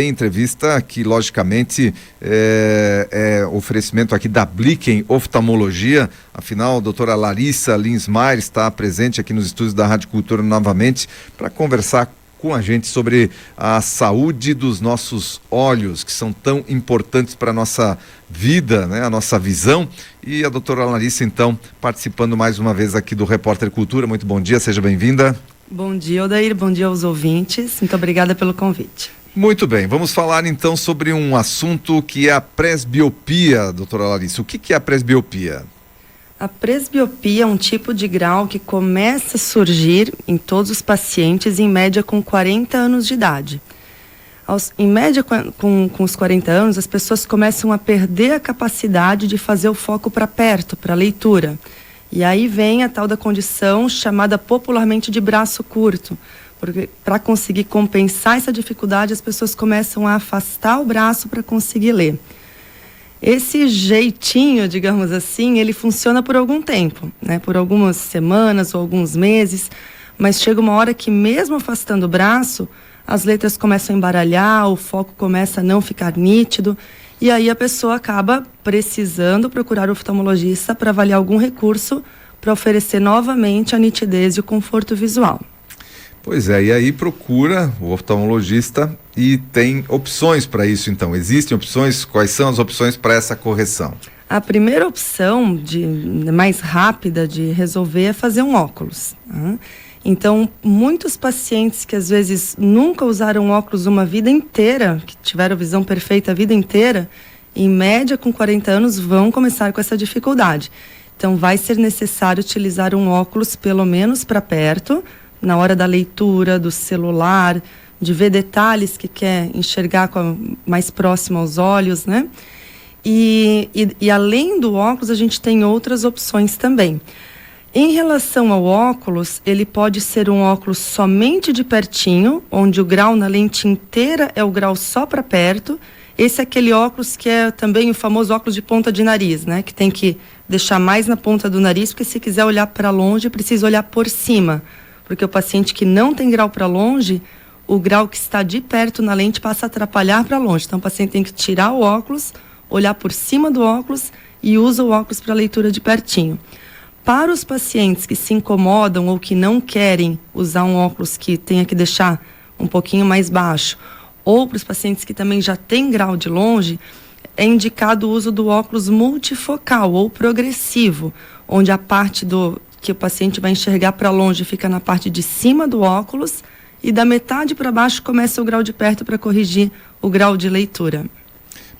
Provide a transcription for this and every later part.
Entrevista que, logicamente, é oferecimento aqui da Blicken Oftalmologia. Afinal, a doutora Larissa Linsmaier está presente aqui nos estúdios da Rádio Cultura novamente para conversar com a gente sobre a saúde dos nossos olhos, que são tão importantes para a nossa vida, né? A nossa visão. E a doutora Larissa, então, participando mais uma vez aqui do Repórter Cultura. Muito bom dia, seja bem-vinda. Bom dia, Odair, bom dia aos ouvintes. Muito obrigada pelo convite. Muito bem, vamos falar então sobre um assunto que é a presbiopia, doutora Larissa. O que é a presbiopia? A presbiopia é um tipo de grau que começa a surgir em todos os pacientes, em média com 40 anos de idade. Em média, com os 40 anos, as pessoas começam a perder a capacidade de fazer o foco para perto, para a leitura. E aí vem a tal da condição chamada popularmente de braço curto. Porque para conseguir compensar essa dificuldade, as pessoas começam a afastar o braço para conseguir ler. Esse jeitinho, digamos assim, ele funciona por algum tempo, né? Por algumas semanas ou alguns meses, mas chega uma hora que mesmo afastando o braço, as letras começam a embaralhar, o foco começa a não ficar nítido, e aí a pessoa acaba precisando procurar o oftalmologista para avaliar algum recurso para oferecer novamente a nitidez e o conforto visual. Pois é, e aí procura o oftalmologista e tem opções para isso, então. Existem opções? Quais são as opções para essa correção? A primeira opção, mais rápida de resolver, é fazer um óculos. Tá? Então, muitos pacientes que às vezes nunca usaram óculos uma vida inteira, que tiveram visão perfeita a vida inteira, em média com 40 anos vão começar com essa dificuldade. Então, vai ser necessário utilizar um óculos pelo menos para perto, na hora da leitura, do celular, de ver detalhes que quer enxergar mais próximo aos olhos, né? E além do óculos, a gente tem outras opções também. Em relação ao óculos, ele pode ser um óculos somente de pertinho, onde o grau na lente inteira é o grau só para perto. Esse é aquele óculos que é também o famoso óculos de ponta de nariz, né? Que tem que deixar mais na ponta do nariz, porque se quiser olhar para longe, precisa olhar por cima. Porque o paciente que não tem grau para longe, o grau que está de perto na lente passa a atrapalhar para longe. Então, o paciente tem que tirar o óculos, olhar por cima do óculos e usa o óculos para leitura de pertinho. Para os pacientes que se incomodam ou que não querem usar um óculos que tenha que deixar um pouquinho mais baixo, ou para os pacientes que também já têm grau de longe, é indicado o uso do óculos multifocal ou progressivo, onde a parte que o paciente vai enxergar para longe fica na parte de cima do óculos e da metade para baixo começa o grau de perto para corrigir o grau de leitura.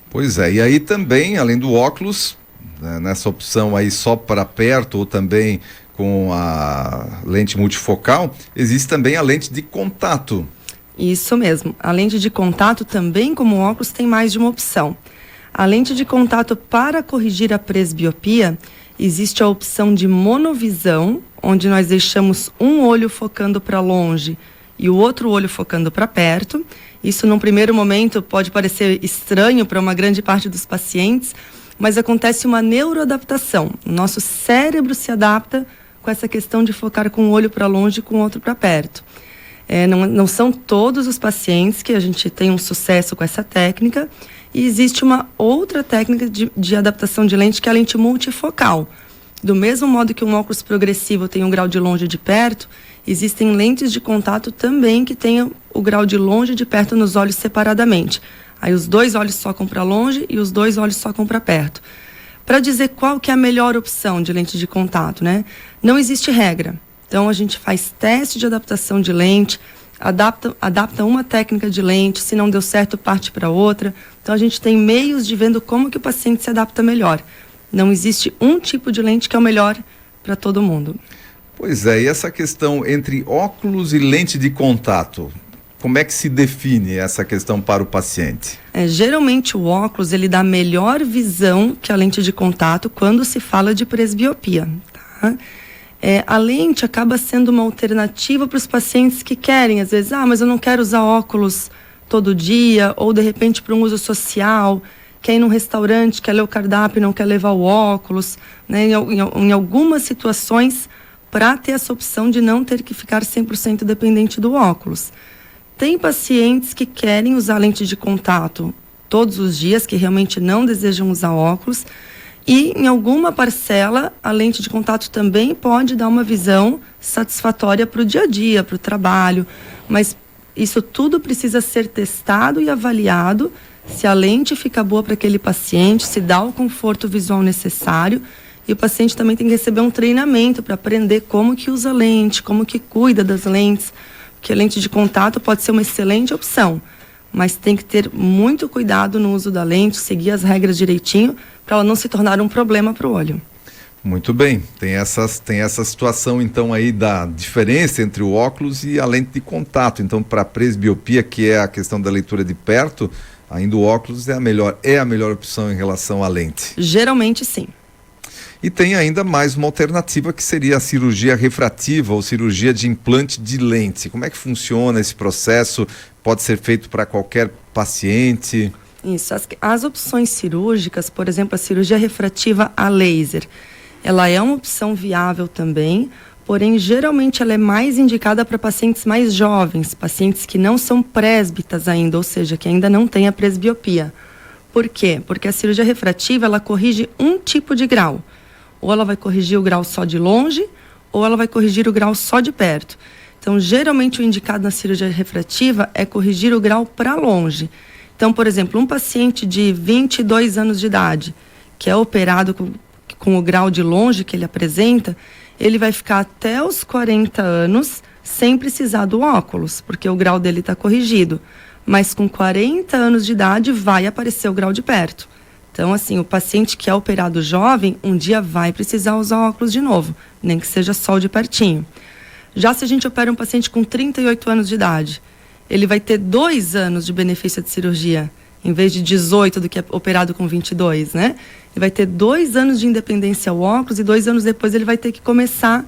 Pois é, e aí também, além do óculos, né, nessa opção aí só para perto ou também com a lente multifocal, existe também a lente de contato. Isso mesmo, a lente de contato também, como óculos, tem mais de uma opção. A lente de contato para corrigir a presbiopia, existe a opção de monovisão, onde nós deixamos um olho focando para longe e o outro olho focando para perto. Isso, num primeiro momento, pode parecer estranho para uma grande parte dos pacientes, mas acontece uma neuroadaptação. O nosso cérebro se adapta com essa questão de focar com um olho para longe e com o outro para perto. Não são todos os pacientes que a gente tem um sucesso com essa técnica. E existe uma outra técnica de adaptação de lente, que é a lente multifocal. Do mesmo modo que um óculos progressivo tem um grau de longe e de perto, existem lentes de contato também que tenham o grau de longe e de perto nos olhos separadamente. Aí os dois olhos focam para longe e os dois olhos focam para perto. Para dizer qual que é a melhor opção de lente de contato, né? Não existe regra. Então a gente faz teste de adaptação de lente, adapta uma técnica de lente, se não deu certo, parte para outra. Então, a gente tem meios de vendo como que o paciente se adapta melhor. Não existe um tipo de lente que é o melhor para todo mundo. Pois é, e essa questão entre óculos e lente de contato, como é que se define essa questão para o paciente? Geralmente, o óculos ele dá melhor visão que a lente de contato quando se fala de presbiopia, tá? A lente acaba sendo uma alternativa para os pacientes que querem, às vezes, mas eu não quero usar óculos todo dia, ou de repente para um uso social, quer ir num restaurante, quer ler o cardápio, não quer levar o óculos, né? Em algumas situações, para ter essa opção de não ter que ficar 100% dependente do óculos. Tem pacientes que querem usar lente de contato todos os dias, que realmente não desejam usar óculos, e em alguma parcela a lente de contato também pode dar uma visão satisfatória para o dia a dia, para o trabalho, mas isso tudo precisa ser testado e avaliado, se a lente fica boa para aquele paciente, se dá o conforto visual necessário, e o paciente também tem que receber um treinamento para aprender como que usa lente, como que cuida das lentes, porque a lente de contato pode ser uma excelente opção, mas tem que ter muito cuidado no uso da lente, seguir as regras direitinho, para ela não se tornar um problema para o olho. Muito bem, tem essa situação então aí da diferença entre o óculos e a lente de contato. Então, para a presbiopia, que é a questão da leitura de perto, ainda o óculos é a melhor opção em relação à lente. Geralmente sim. E tem ainda mais uma alternativa, que seria a cirurgia refrativa ou cirurgia de implante de lente. Como é que funciona esse processo? Pode ser feito para qualquer paciente? Isso, as opções cirúrgicas, por exemplo, a cirurgia refrativa a laser, ela é uma opção viável também, porém geralmente ela é mais indicada para pacientes mais jovens, pacientes que não são presbitas ainda, ou seja, que ainda não têm a presbiopia. Por quê? Porque a cirurgia refrativa, ela corrige um tipo de grau. Ou ela vai corrigir o grau só de longe, ou ela vai corrigir o grau só de perto. Então, geralmente o indicado na cirurgia refrativa é corrigir o grau para longe. Então, por exemplo, um paciente de 22 anos de idade, que é operado com o grau de longe que ele apresenta, ele vai ficar até os 40 anos sem precisar do óculos, porque o grau dele está corrigido. Mas com 40 anos de idade vai aparecer o grau de perto. Então, assim, o paciente que é operado jovem, um dia vai precisar usar óculos de novo, nem que seja só o de pertinho. Já se a gente opera um paciente com 38 anos de idade, ele vai ter 2 anos de benefício de cirurgia, em vez de 18 do que é operado com 22, né? Ele vai ter 2 anos de independência ao óculos e 2 anos depois ele vai ter que começar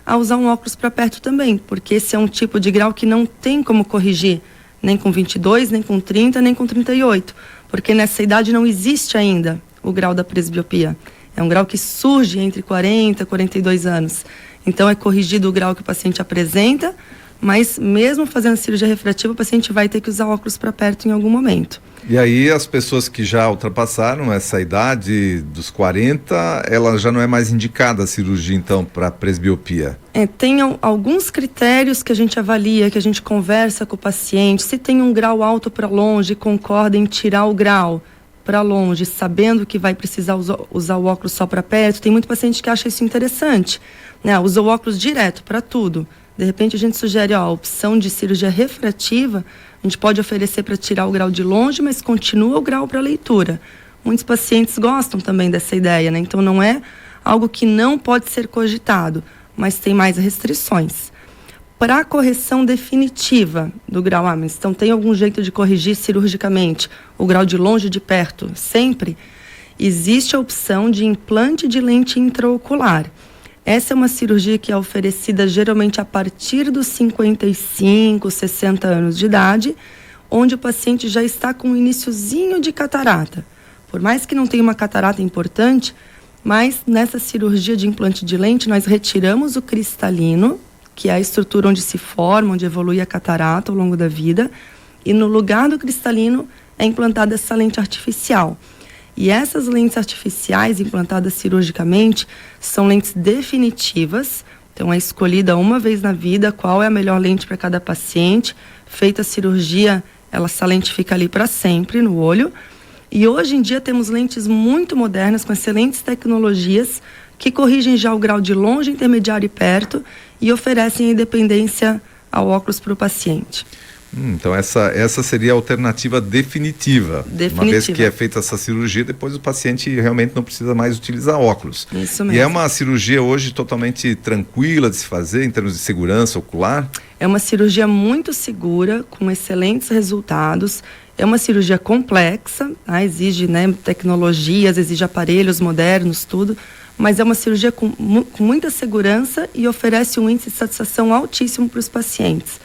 a usar um óculos para perto também, porque esse é um tipo de grau que não tem como corrigir, nem com 22, nem com 30, nem com 38, porque nessa idade não existe ainda o grau da presbiopia. É um grau que surge entre 40 e 42 anos. Então é corrigido o grau que o paciente apresenta, mas mesmo fazendo cirurgia refrativa, o paciente vai ter que usar óculos para perto em algum momento. E aí as pessoas que já ultrapassaram essa idade dos 40, ela já não é mais indicada a cirurgia então para presbiopia? Tem alguns critérios que a gente avalia, que a gente conversa com o paciente. Se tem um grau alto para longe, concorda em tirar o grau para longe, sabendo que vai precisar usar o óculos só para perto. Tem muito paciente que acha isso interessante, né? Usa o óculos direto para tudo. De repente a gente sugere a opção de cirurgia refrativa, a gente pode oferecer para tirar o grau de longe, mas continua o grau para leitura. Muitos pacientes gostam também dessa ideia, né? Então não é algo que não pode ser cogitado, mas tem mais restrições. Para a correção definitiva do grau, mas então tem algum jeito de corrigir cirurgicamente o grau de longe e de perto? Sempre existe a opção de implante de lente intraocular. Essa é uma cirurgia que é oferecida geralmente a partir dos 55, 60 anos de idade, onde o paciente já está com um iniciozinho de catarata. Por mais que não tenha uma catarata importante, mas nessa cirurgia de implante de lente nós retiramos o cristalino, que é a estrutura onde se forma, onde evolui a catarata ao longo da vida, e no lugar do cristalino é implantada essa lente artificial. E essas lentes artificiais implantadas cirurgicamente são lentes definitivas, então é escolhida uma vez na vida qual é a melhor lente para cada paciente. Feita a cirurgia, essa lente fica ali para sempre no olho. E hoje em dia temos lentes muito modernas, com excelentes tecnologias, que corrigem já o grau de longe, intermediário e perto e oferecem independência ao óculos para o paciente. Então essa seria a alternativa definitiva. Uma vez que é feita essa cirurgia, depois o paciente realmente não precisa mais utilizar óculos. Isso mesmo. E é uma cirurgia hoje totalmente tranquila de se fazer em termos de segurança ocular? É uma cirurgia muito segura, com excelentes resultados. É uma cirurgia complexa, tá? Exige, né, tecnologias, exige aparelhos modernos, tudo. Mas é uma cirurgia com muita segurança e oferece um índice de satisfação altíssimo para os pacientes.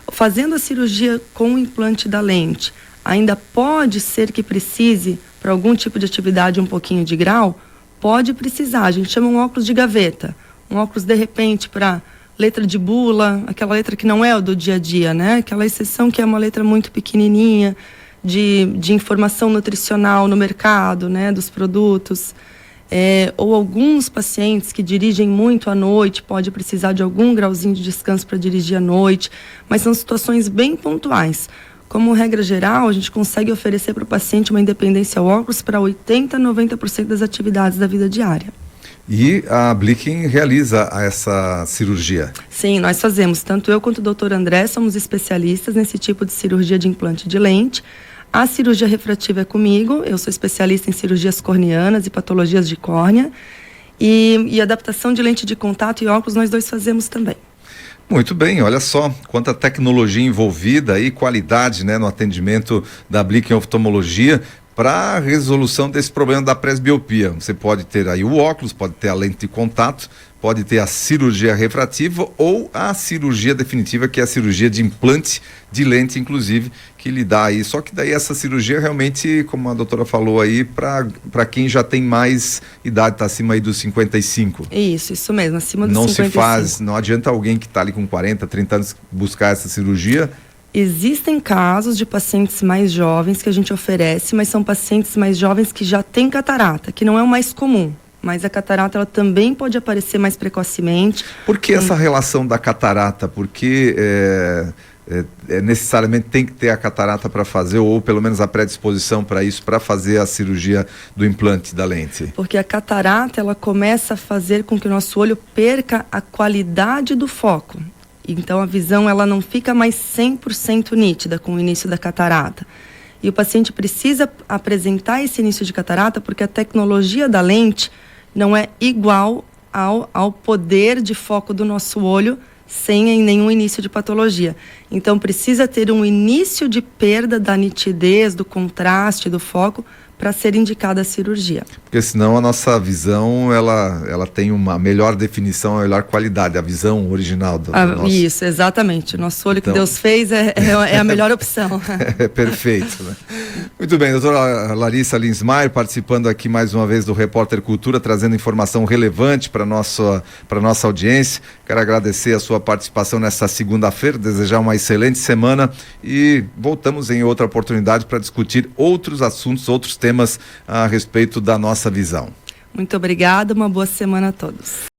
Fazendo a cirurgia com o implante da lente, ainda pode ser que precise, para algum tipo de atividade, um pouquinho de grau? Pode precisar. A gente chama um óculos de gaveta. Um óculos, de repente, para letra de bula, aquela letra que não é o do dia a dia, né? Aquela exceção que é uma letra muito pequenininha de informação nutricional no mercado, né? Dos produtos. Ou alguns pacientes que dirigem muito à noite, pode precisar de algum grauzinho de descanso para dirigir à noite, mas são situações bem pontuais. Como regra geral, a gente consegue oferecer para o paciente uma independência ao óculos para 80% a 90% das atividades da vida diária. E a Blicken realiza essa cirurgia? Sim, nós fazemos. Tanto eu quanto o Dr. André somos especialistas nesse tipo de cirurgia de implante de lente. A cirurgia refrativa é comigo, eu sou especialista em cirurgias corneanas e patologias de córnea. E adaptação de lente de contato e óculos nós dois fazemos também. Muito bem, olha só quanta tecnologia envolvida e qualidade, né, no atendimento da Blicken Oftalmologia para a resolução desse problema da presbiopia. Você pode ter aí o óculos, pode ter a lente de contato, pode ter a cirurgia refrativa ou a cirurgia definitiva, que é a cirurgia de implante de lente, inclusive, que lhe dá aí. Só que daí essa cirurgia realmente, como a doutora falou aí, para quem já tem mais idade, está acima aí dos 55. Isso mesmo, acima dos não 55. Não se faz, não adianta alguém que está ali com 40, 30 anos buscar essa cirurgia. Existem casos de pacientes mais jovens que a gente oferece, mas são pacientes mais jovens que já têm catarata, que não é o mais comum. Mas a catarata ela também pode aparecer mais precocemente. Por que essa relação da catarata? Porque necessariamente tem que ter a catarata para fazer, ou pelo menos a predisposição para isso, para fazer a cirurgia do implante da lente? Porque a catarata ela começa a fazer com que o nosso olho perca a qualidade do foco. Então a visão ela não fica mais 100% nítida com o início da catarata. E o paciente precisa apresentar esse início de catarata porque a tecnologia da lente não é igual ao poder de foco do nosso olho sem nenhum início de patologia. Então precisa ter um início de perda da nitidez, do contraste, do foco, para ser indicada a cirurgia. Porque senão a nossa visão, ela tem uma melhor definição, uma melhor qualidade, a visão original do nosso... Isso, exatamente. O nosso olho que Deus fez é a melhor opção. Perfeito, né? Muito bem, doutora Larissa Linsmaier, participando aqui mais uma vez do Repórter Cultura, trazendo informação relevante para nossa audiência. Quero agradecer a sua participação nessa segunda-feira, desejar uma excelente semana e voltamos em outra oportunidade para discutir outros assuntos, outros temas a respeito da nossa visão. Muito obrigada, uma boa semana a todos.